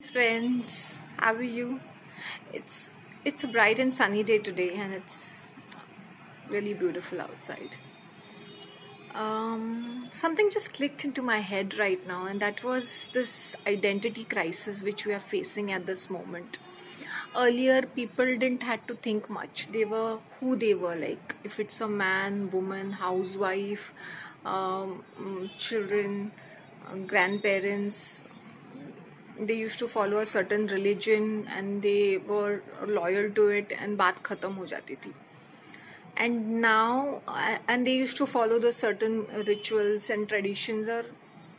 Friends, how are you? It's it's a bright and sunny day today, and it's really beautiful outside. Something just clicked into my head right now, and that was this identity crisis which we are facing at this moment. Earlier, people didn't had to think much; they were who they were. Like if it's a man, woman, housewife, children, grandparents, they used to follow a certain religion and they were loyal to it and baat khatam ho jati thi. And now and they used to follow the certain rituals and traditions are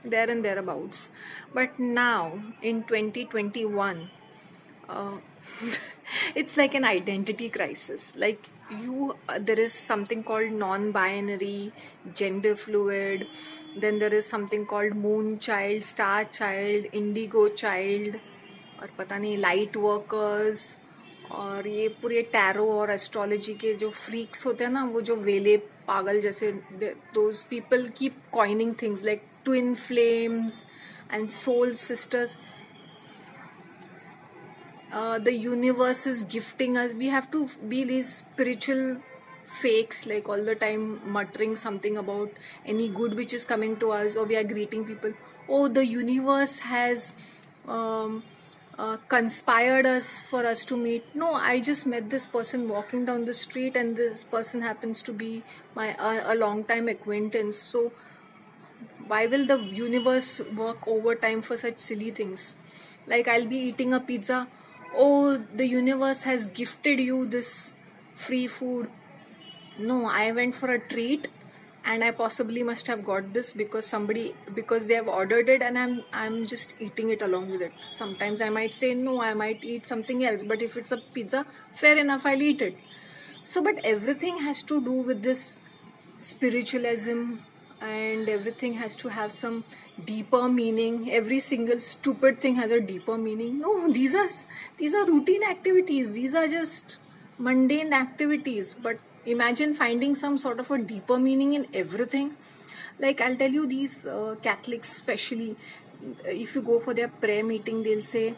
there and thereabouts. But now in 2021, uh, it's like an identity crisis. Like there is something called non-binary, gender fluid. Then there is something called moon child, star child, indigo child, और पता नहीं light workers. और ये पूरे tarot और astrology के जो freaks होते हैं ना, वो जो वेले पागल जैसे, those people keep coining things like twin flames and soul sisters. The universe is gifting us. We have to be these spiritual fakes, like all the time muttering something about any good which is coming to us, or we are greeting people. Oh, the universe has conspired us for us to meet. No, I just met this person walking down the street, and this person happens to be my a long time acquaintance. So why will the universe work overtime for such silly things? Like I'll be eating a pizza. Oh, the universe has gifted you this free food. No, I went for a treat and I possibly must have got this because they have ordered it, and I'm just eating it along with it. Sometimes I might say no, I might eat something else, but if it's a pizza, fair enough, I'll eat it. So but everything has to do with this spiritualism, and everything has to have some deeper meaning. Every single stupid thing has a deeper meaning. No, these are routine activities. These are just mundane activities. But imagine finding some sort of a deeper meaning in everything. Like I'll tell you, these Catholics especially, if you go for their prayer meeting, they'll say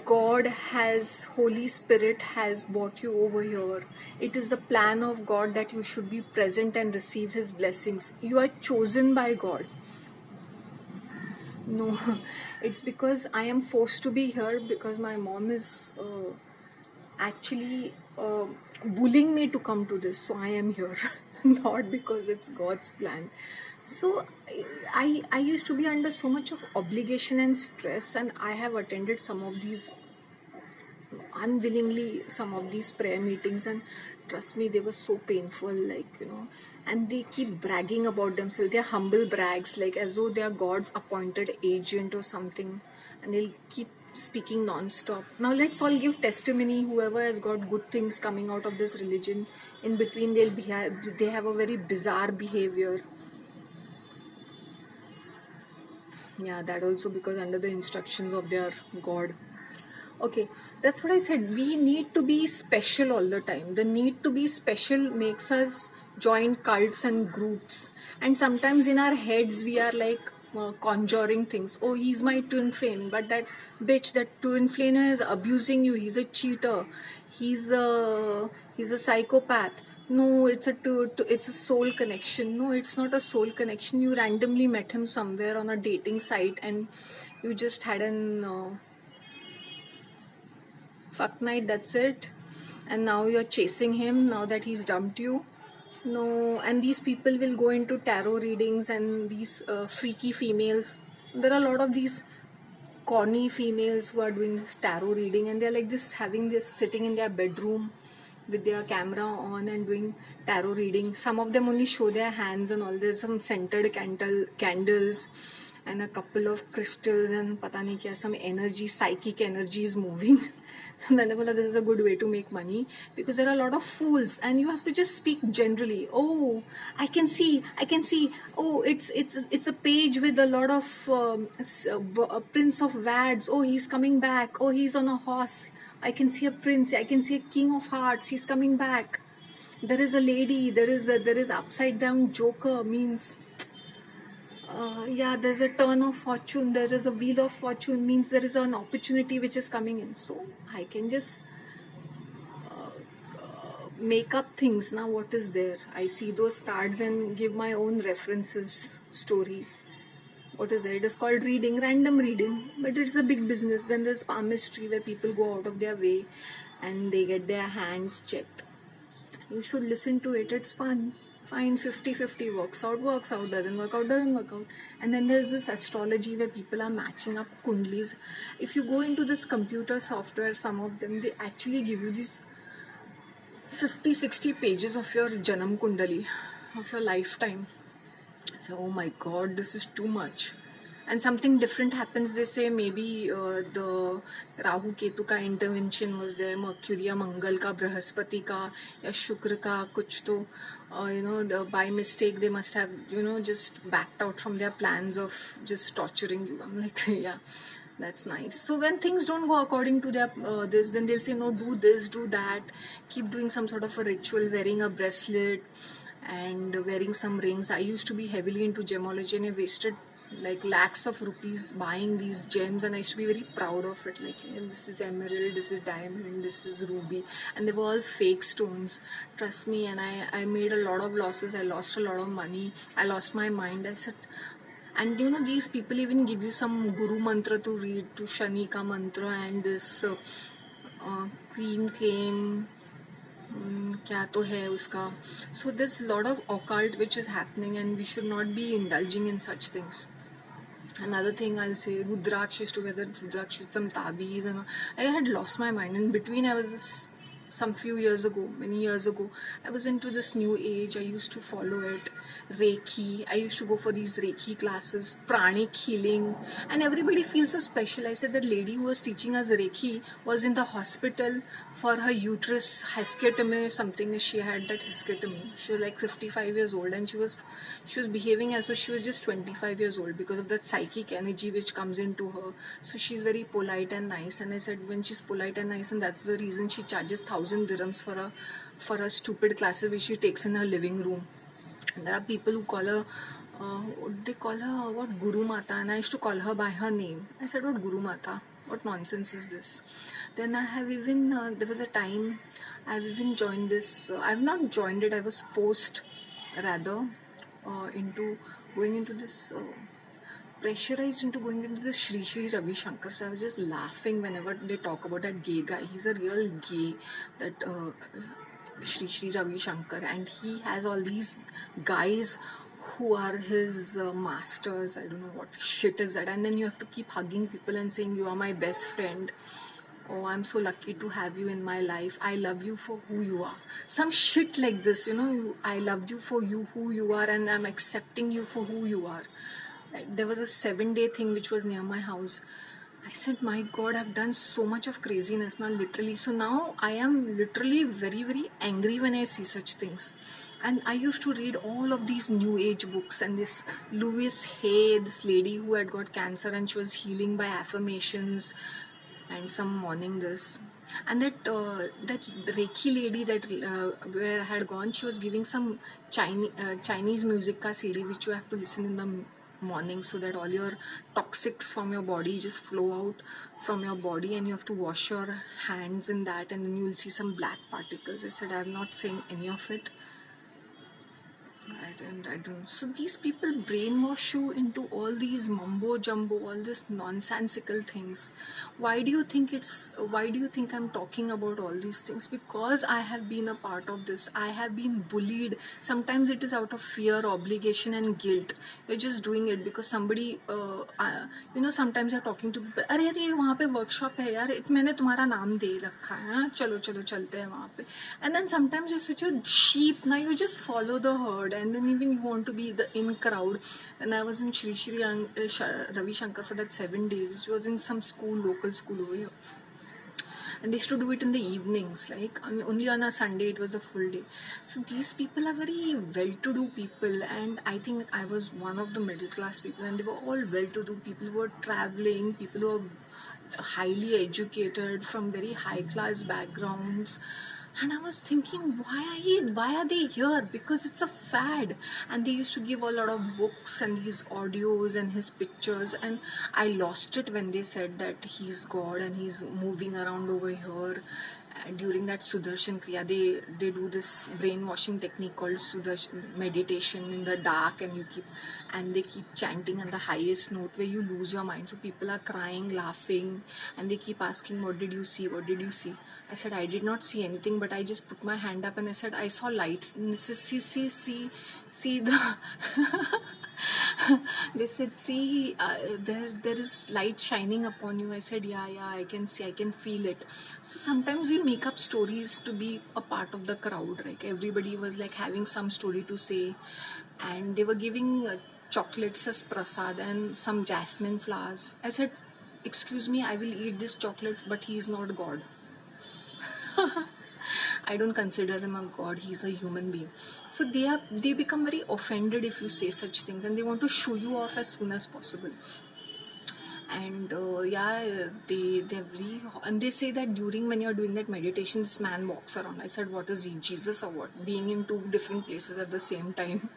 God has, Holy Spirit has brought you over here. It is the plan of God that you should be present and receive His blessings. You are chosen by God. No, it's because I am forced to be here because my mom is actually bullying me to come to this. So I am here, not because it's God's plan. So I used to be under so much of obligation and stress, and I have attended some of these unwillingly, some of these prayer meetings, and trust me, they were so painful, and they keep bragging about themselves. They're humble brags, like as though they are God's appointed agent or something, and they'll keep speaking non-stop. Now let's all give testimony. Whoever has got good things coming out of this religion, in between they have a very bizarre behavior. Yeah, that also because under the instructions of their God. Okay, that's what I said. We need to be special all the time. The need to be special makes us join cults and groups. And sometimes in our heads, we are like conjuring things. Oh, he's my twin flame. But that bitch, that twin flame is abusing you. He's a cheater. He's a psychopath. No, it's a soul connection. No, it's not a soul connection. You randomly met him somewhere on a dating site, and you just had an fuck night, that's it. And now you're chasing him now that he's dumped you. No, and these people will go into tarot readings, and these freaky females. There are a lot of these corny females who are doing this tarot reading, and they're like this, having this sitting in their bedroom with their camera on and doing tarot reading. Some of them only show their hands and all. There's some scented candles and a couple of crystals and pata nahi kya, some energy, psychic energy is moving. मैंने बोला this is a good way to make money because there are a lot of fools, and you have to just speak generally. Oh, I can see. Oh, it's a page with a lot of Prince of Wads. Oh, he's coming back. Oh, he's on a horse. I can see a prince. I can see a king of hearts. He's coming back. There is a lady. There is upside down Joker. Means Yeah, there's a turn of fortune, there is a wheel of fortune, means there is an opportunity which is coming in. So I can just make up things now. What is there? I see those cards and give my own references, story. What is there? It is called reading, random reading, but it's a big business. Then there's palmistry where people go out of their way and they get their hands checked. You should listen to it, it's fun. Fine, 50-50, works out, doesn't work out, doesn't work out. And then there's this astrology where people are matching up kundlis. If you go into this computer software, some of them, they actually give you these 50-60 pages of your Janam Kundali, of your lifetime. So, oh my god, this is too much. And something different happens. They say maybe the Rahu Ketu ka intervention was there, Mercury या Mangal का, बृहस्पति का या शुक्र का कुछ तो by mistake they must have just backed out from their plans of just torturing you. I'm like, yeah, that's nice. So when things don't go according to their this, then they'll say no, do this, do that, keep doing some sort of a ritual, wearing a bracelet and wearing some rings. I used to be heavily into gemology and I wasted like lakhs of rupees buying these gems, and I used to be very proud of it. Like, this is emerald, this is diamond, this is ruby, and they were all fake stones. Trust me, and I made a lot of losses. I lost a lot of money. I lost my mind. I said, and these people even give you some guru mantra to read, to Shani ka mantra, and this queen came. क्या तो है उसका. So there's a lot of occult which is happening, and we should not be indulging in such things. Another thing I'll say, Rudraksh used to wear Rudraksh with some tavis, and I had lost my mind. In between, I was many years ago, I was into this new age. I used to follow it. Reiki. I used to go for these Reiki classes, pranic healing, and everybody feels so special. I said that lady who was teaching us Reiki was in the hospital for her uterus hysterectomy or something. She had that hysterectomy. She was like 55 years old, and she was behaving as though she was just 25 years old because of that psychic energy which comes into her. So she's very polite and nice. And I said, when she's polite and nice, and that's the reason she charges 1,000 dirhams for a stupid classes which she takes in her living room. And there are people who call her, they call her what, Guru Mata, and I used to call her by her name. I said, what Guru Mata? What nonsense is this? Then I have even, there was a time, I've even joined this, I've not joined it, I was forced rather into going into this, pressurized into going into this Sri Sri Ravi Shankar. So I was just laughing whenever they talk about that gay guy. He's a real gay, that Sri Sri Ravi Shankar, and he has all these guys who are his masters. I don't know what shit is that. And then you have to keep hugging people and saying, you are my best friend. Oh, I'm so lucky to have you in my life. I love you for who you are. Some shit like this, I loved you for who you are, and I'm accepting you for who you are. Like, there was a 7-day thing which was near my house. I said, my God, I've done so much of craziness now, literally. So now I am literally very, very angry when I see such things. And I used to read all of these new age books, and this Louise Hay, this lady who had got cancer and she was healing by affirmations and some morning this. And that Reiki lady that where I had gone, she was giving some Chinese music ka CD which you have to listen in the morning so that all your toxics from your body just flow out from your body, and you have to wash your hands in that, and then you'll see some black particles. I said, I'm not saying any of it. I don't. So these people brainwash you into all these mumbo jumbo, all this nonsensical things. Why do you think I'm talking about all these things? Because I have been a part of this. I have been bullied. Sometimes it is out of fear, obligation and guilt. You're just doing it because somebody, sometimes you're talking to people, अरे वहाँ पे workshop है यार, मैंने तुम्हारा नाम दे रखा है, चलो चलते हैं वहाँ पे. And then sometimes you're such a sheep, now you just follow the herd, and then even you want to be the in crowd. And I was in Sri Sri Ravi Shankar for that 7 days, which was in some school, local school over here. And they used to do it in the evenings, like only on a Sunday it was a full day. So these people are very well-to-do people, and I think I was one of the middle class people, and they were all well-to-do people who were traveling, people who were highly educated from very high class backgrounds, And I was thinking, why are they here? Because it's a fad. And they used to give a lot of books and his audios and his pictures, and I lost it when they said that he's God and he's moving around over here. During that Sudarshan Kriya, they do this brainwashing technique called Sudarshan meditation in the dark, and they keep chanting on the highest note where you lose your mind. So people are crying, laughing, and they keep asking, "What did you see? What did you see?" I said, "I did not see anything, but I just put my hand up and I said, I saw lights." And they said, see the. They said, "See, there is light shining upon you." I said, yeah, I can see, I can feel it. So sometimes we make up stories to be a part of the crowd. Like everybody was like having some story to say, and they were giving chocolates as prasad and some jasmine flowers. I said, "Excuse me, I will eat this chocolate, but he is not God." I don't consider him a god. He's a human being. So they become very offended if you say such things, and they want to show you off as soon as possible. And they're really, and they say that during when you're doing that meditation, this man walks around. I said, "What is he, Jesus or what? Being in two different places at the same time,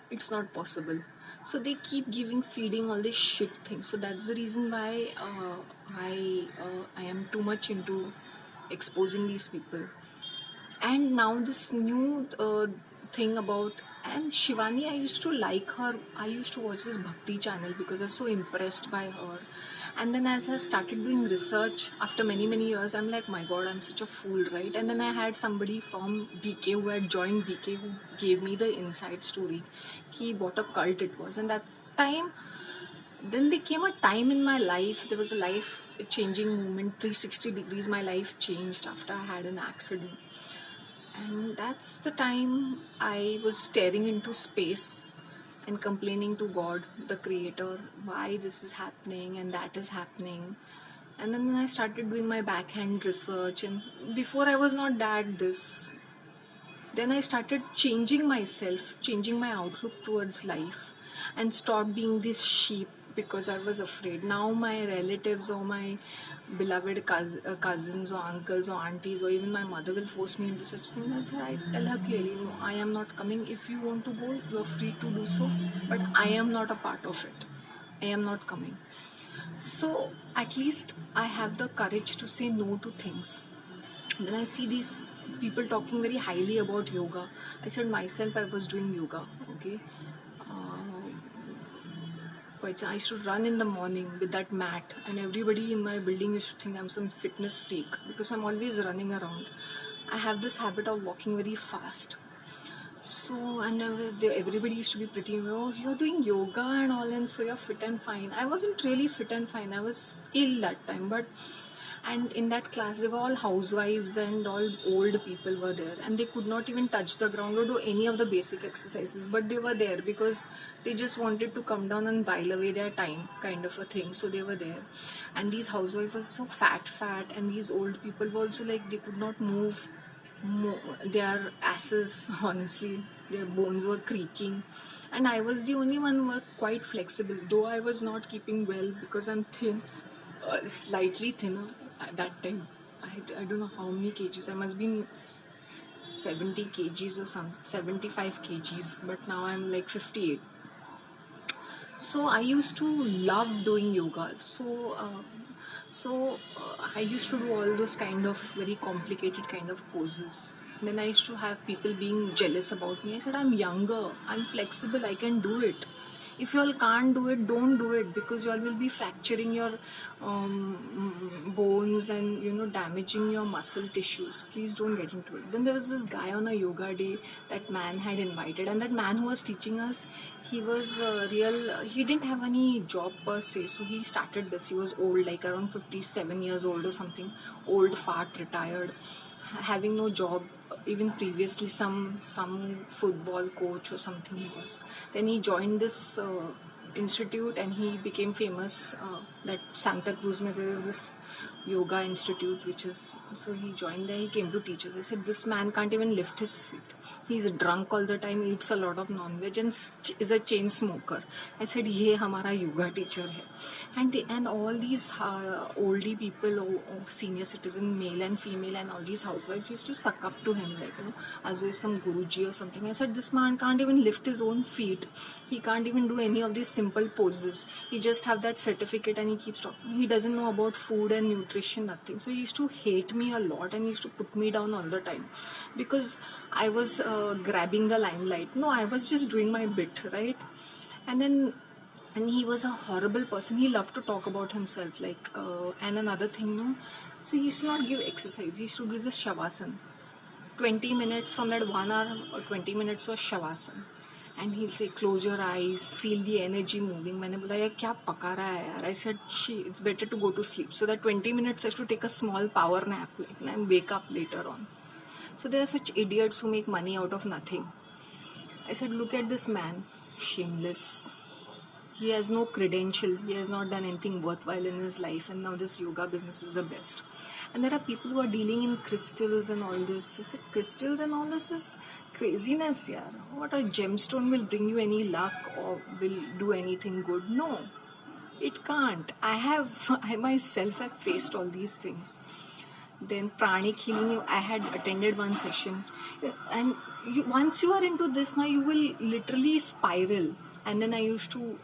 it's not possible." So they keep feeding all this shit things. So that's the reason why I am too much into exposing these people. And now this new thing about, and Shivani, I used to like her. I used to watch this Bhakti channel because I was so impressed by her. And then as I started doing research after many years, I'm like, my God, I'm such a fool, right? And then I had somebody from BK who had joined BK who gave me the inside story. What a cult it was. And that time, then there came a time in my life, there was a life changing moment, 360 degrees. My life changed after I had an accident. And that's the time I was staring into space and complaining to God, the creator, why this is happening and that is happening. And then I started doing my backhand research, and before I was not that this. Then I started changing myself, changing my outlook towards life, and stopped being this sheep because I was afraid. Now my relatives or my beloved cousins or uncles or aunties or even my mother will force me into such things. I tell her clearly, no, I am not coming. If you want to go, you're free to do so, but I am not a part of it. I am not coming. So at least I have the courage to say no to things. Then I see these people talking very highly about yoga. I said myself, I was doing yoga, okay. But I used to run in the morning with that mat, and everybody in my building used to think I'm some fitness freak because I'm always running around. I have this habit of walking very fast. So, and everybody used to be pretty, "Oh, you're doing yoga and all, and so you're fit and fine." I wasn't really fit and fine. I was ill that time, and in that class, they were all housewives and all old people were there, and they could not even touch the ground or do any of the basic exercises, but they were there because they just wanted to come down and while away their time, kind of a thing. So they were there, and these housewives were so fat, and these old people were also like, they could not move their asses, honestly, their bones were creaking. And I was the only one who was quite flexible, though I was not keeping well because I'm thin, slightly thinner at that time. I don't know how many kgs. I must be 70 kgs or some 75 kgs, but now I'm like 58. So I used to love doing yoga. I used to do all those kind of very complicated kind of poses. Then I used to have people being jealous about me. I said, I'm younger, I'm flexible, I can do it. If you all can't do it, don't do it, because you all will be fracturing your bones and damaging your muscle tissues. Please don't get into it. Then there was this guy on a yoga day that man had invited, and that man who was teaching us, he was he didn't have any job per se, so he started this. He was old, like around 57 years old or something, old, fat, retired, having no job. Even previously some football coach or something he was. Then he joined this institute and he became famous that Santa Cruz mein there is this yoga institute which is, so he joined there, he came to teach us. I said, this man can't even lift his feet. He's drunk all the time, eats a lot of non-veg and is a chain smoker. I said, ye hamara yoga teacher hai. And all these oldie people, or senior citizen, male and female, and all these housewives used to suck up to him, like, as though he's some Guruji or something. I said, this man can't even lift his own feet. He can't even do any of these simple poses. He just have that certificate and he keeps talking. He doesn't know about food and nutrition, nothing. So he used to hate me a lot and he used to put me down all the time because I was grabbing the limelight. No, I was just doing my bit, right? And he was a horrible person. He loved to talk about himself, like, and another thing, so he used to not give exercise. He used to do this shavasana. 20 minutes from that 1 hour or 20 minutes was shavasana. And he'll say, close your eyes, feel the energy moving. मैंने बोला यार क्या पका रहा है यार? I said, it's better to go to sleep. So that 20 minutes I have to take a small power nap, like, and wake up later on. So there are such idiots who make money out of nothing. I said, look at this man, shameless. He has no credential. He has not done anything worthwhile in his life. And now this yoga business is the best. And there are people who are dealing in crystals and all this. I said, crystals and all this is craziness, yaar. What, a gemstone will bring you any luck or will do anything good? No, it can't. I myself have faced all these things. Then pranic healing, I had attended one session. And once you are into this now, you will literally spiral. And then I used to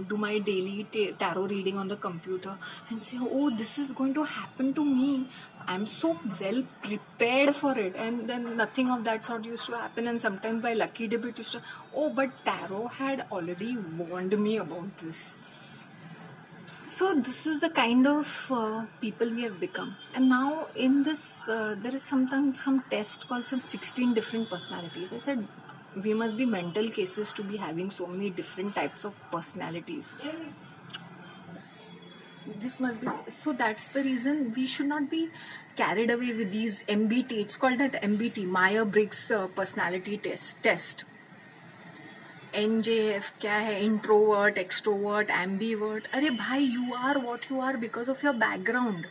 do my daily tarot reading on the computer and say, oh, this is going to happen to me. I'm so well prepared for it. And then nothing of that sort used to happen. And sometimes by lucky dip it used to, oh, but tarot had already warned me about this. So this is the kind of people we have become. And now in this, there is some test called some 16 different personalities. I said, we must be mental cases to be having so many different types of personalities. This must be, so that's the reason we should not be carried away with these MBT. It's called that MBT, Myers-Briggs personality test. NJF क्या है? Introvert, extrovert, ambivert. अरे भाई, you are what you are because of your background.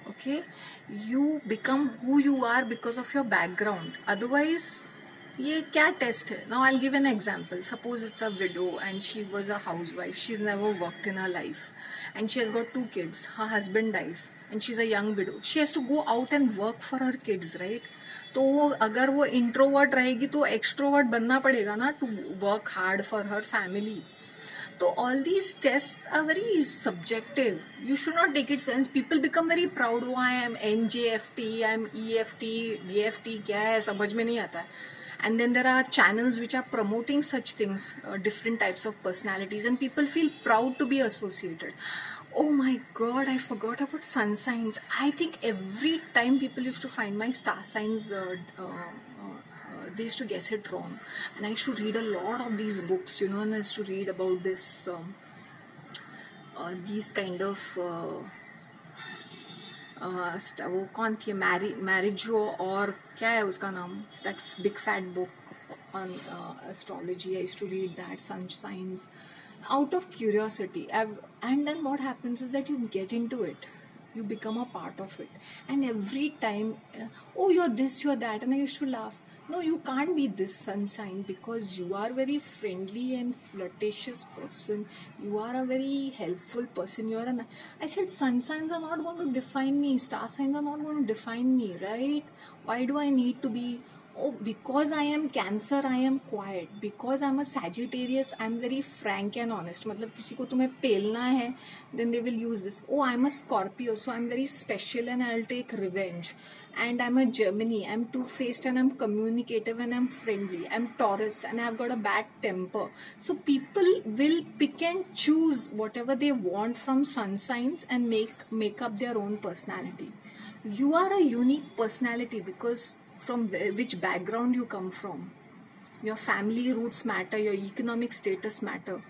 Okay, you become who you are because of your background. Otherwise, ये क्या test है? Now I'll give an example. Suppose it's a widow and she was a housewife. She's never worked in her life and she has got 2 kids. Her husband dies and she's a young widow. She has to go out and work for her kids, right? तो अगर वो introvert रहेगी तो extrovert बनना पड़ेगा ना, to work hard for her family. So all these tests are very subjective. You should not take it sense. People become very proud. Oh, I am NJFT, I am EFT, DFT, क्या है समझ में नहीं आता. And then there are channels which are promoting such things, different types of personalities, and people feel proud to be associated. Oh my God, I forgot about sun signs. I think every time people used to find my star signs, they used to guess it wrong. And I used to read a lot of these books, and I used to read about this, these kind of, वो कौन थी, मैरिजो और क्या है उसका नाम, that big fat book on astrology. I used to read that, sun signs, out of curiosity. And then what happens is that you get into it, you become a part of it, and every time, oh, you're this, you're that, and I used to laugh. No, you can't be this sun sign because you are very friendly and flirtatious person. You are a very helpful person. I said sun signs are not going to define me. Star signs are not going to define me, right? Why do I need to be? Oh, because I am Cancer, I am quiet. Because I'm a Sagittarius, I'm very frank and honest. मतलब किसी को तुम्हें पेलना है, then they will use this. Oh, I'm a Scorpio, so I'm very special and I'll take revenge. And I'm a Gemini, I'm two-faced and I'm communicative and I'm friendly. I'm Taurus and I've got a bad temper. So people will pick and choose whatever they want from sun signs and make up their own personality. You are a unique personality because from which background you come from. Your family roots matter, your economic status matter.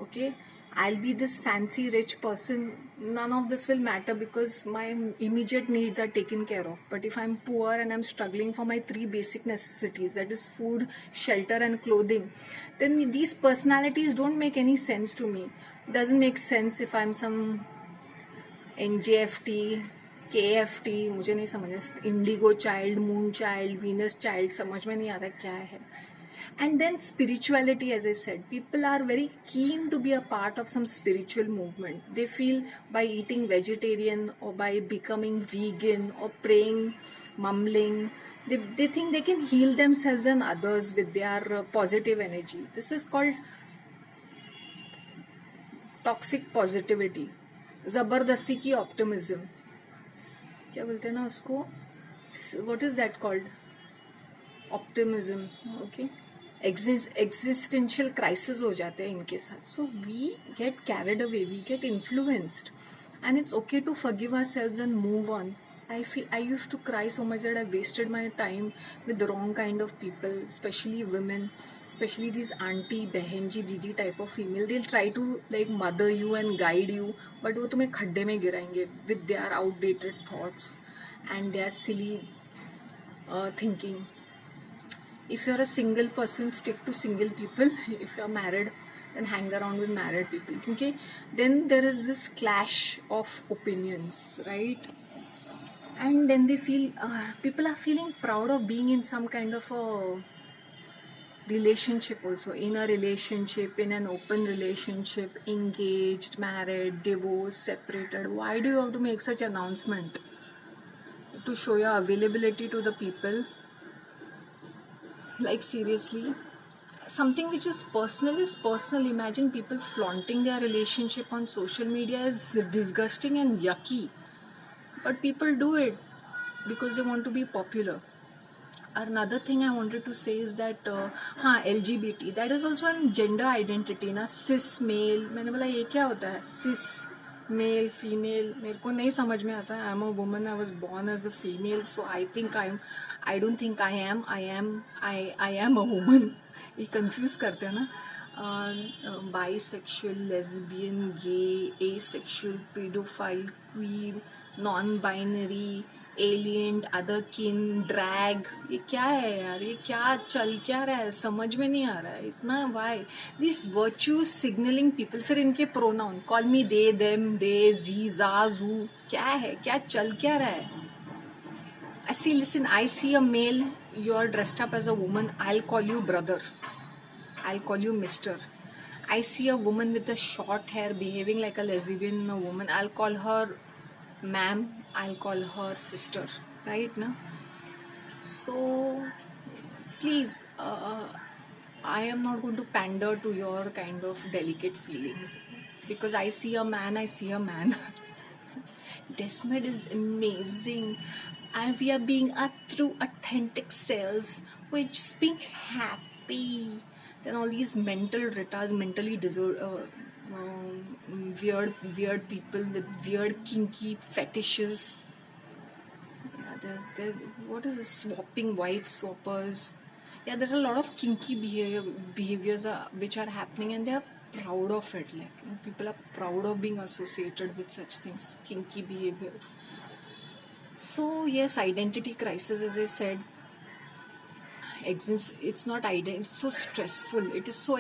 Okay, I'll be this fancy rich person, none of this will matter because my immediate needs are taken care of. But if I'm poor and I'm struggling for my 3 basic necessities, that is food, shelter and clothing, then these personalities don't make any sense to me. doesn't make sense if I'm some NJFT, KFT, मुझे नहीं समझ Indigo child, moon child, Venus child, समझ में नहीं आता क्या है. And then spirituality, as I said, people are very keen to be a part of some spiritual movement. They feel by eating vegetarian or by becoming vegan or praying, mumbling, they think they can heal themselves and others with their positive energy. This is called toxic positivity. जबरदस्ती की optimism, क्या बोलते हैं ना उसको, what is that called, optimism. Okay, existential crisis हो जाते हैं इनके साथ. So we get carried away, we get influenced, and it's okay to forgive ourselves and move on. I used to cry so much that I wasted my time with the wrong kind of people, especially women, especially these auntie, behenji, didi type of female. They'll try to like mother you and guide you, but वो तुम्हें खड्डे में गिराएंगे with their outdated thoughts and their silly thinking. If you're a single person, stick to single people. If you're married, then hang around with married people. Because then there is this clash of opinions, right? And then they feel, people are feeling proud of being in some kind of a relationship also. In a relationship, in an open relationship, engaged, married, divorced, separated. Why do you have to make such announcement? To show your availability to the people? Like seriously? Something which is personal. Imagine people flaunting their relationship on social media is disgusting and yucky. But people do it because they want to be popular. Another thing I wanted to say is that LGBT, that is also a gender identity ना. Cis male, मैंने बोला ये क्या होता है? Cis male, female, मेरे को नहीं समझ में आता है. I'm a woman, I was born as a female, so I don't think I am a woman. ये confuse करते हैं ना. Bisexual, lesbian, gay, asexual, pedophile, queer, non-binary, alien, otherkin, drag. ये क्या है यार? ये क्या चल क्या रहा है? समझ में नहीं आ रहा है इतना. why these virtue signaling people? फिर इनके pronoun, call me they, them, they, ze, za, zu. क्या है? क्या चल क्या रहा है? I see a male, you are dressed up as a woman, I'll call you brother, I'll call you mister. I see a woman with a short hair behaving like a lesbian, a woman, I'll call her ma'am, I'll call her sister, right? Na? So please, I am not going to pander to your kind of delicate feelings, because I see a man. Desmed is amazing, and we are being our true authentic selves. We're just being happy. Then all these mental retards, mentally weird people with weird kinky fetishes. Yeah, there's what is this, swapping wife swappers? Yeah, there are a lot of kinky behaviors which are happening, and they are proud of it. Like, people are proud of being associated with such things, kinky behaviors. So yes, identity crisis, as I said, exists. It's not identity. It's so stressful. It is so